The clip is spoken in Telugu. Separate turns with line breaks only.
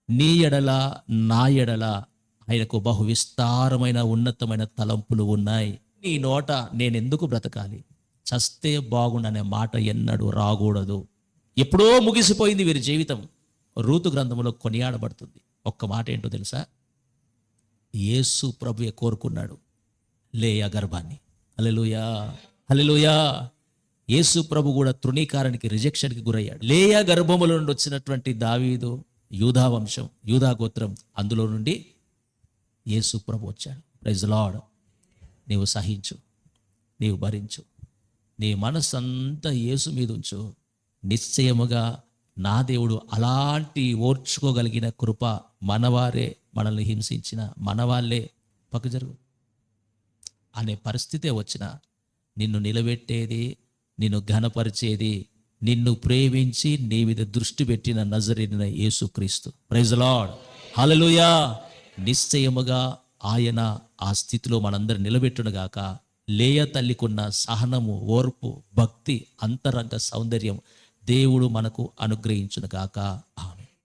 నీ ఎడల నా ఎడల ఆయనకు బహు విస్తారమైన ఉన్నతమైన తలంపులు ఉన్నాయి. నీ నోట నేనెందుకు బ్రతకాలి, చస్తే బాగుండనే మాట ఎన్నడూ రాకూడదు. ఎప్పుడో ముగిసిపోయింది వీరి జీవితం. రూతు గ్రంథంలో కొనియాడబడుతుంది. ఒక్క మాట ఏంటో తెలుసా? యేసు ప్రభువే కోరుకున్నాడు లేయా గర్భాన్ని. హల్లెలూయా, హల్లెలూయా. యేసు ప్రభు కూడా తృణీకారానికి, రిజెక్షన్కి గురయ్యాడు. లేయా గర్భముల నుండి వచ్చినటువంటి దావీదు, యూదా వంశం, యూదా గోత్రం, అందులో నుండి యేసు ప్రభు వచ్చాడు. Praise the lord. నీవు సహించు, నీవు భరించు, నీ మనస్సంతా యేసు మీద ఉంచు. నిశ్చయముగా నా దేవుడు అలాంటి ఓర్చుకోగలిగిన కృప, మనవారే మనల్ని హింసించిన, మనవాళ్ళే పక్క జరుగు అనే పరిస్థితే వచ్చినా నిన్ను నిలబెట్టేది, నిన్ను ఘనపరిచేది, నిన్ను ప్రేమించి నీ మీద దృష్టి పెట్టిన నజరేయుడైన యేసుక్రీస్తు. ప్రైజ్ ది లార్డ్, హల్లెలూయా. నిశ్చయముగా ఆయన ఆ స్థితిలో మనందరూ నిలబెట్టునుగాక. లేయ తల్లికున్న సహనము, ఓర్పు, భక్తి, అంతరంగ సౌందర్యం దేవుడు మనకు అనుగ్రహించునుగాక. ఆమేన్.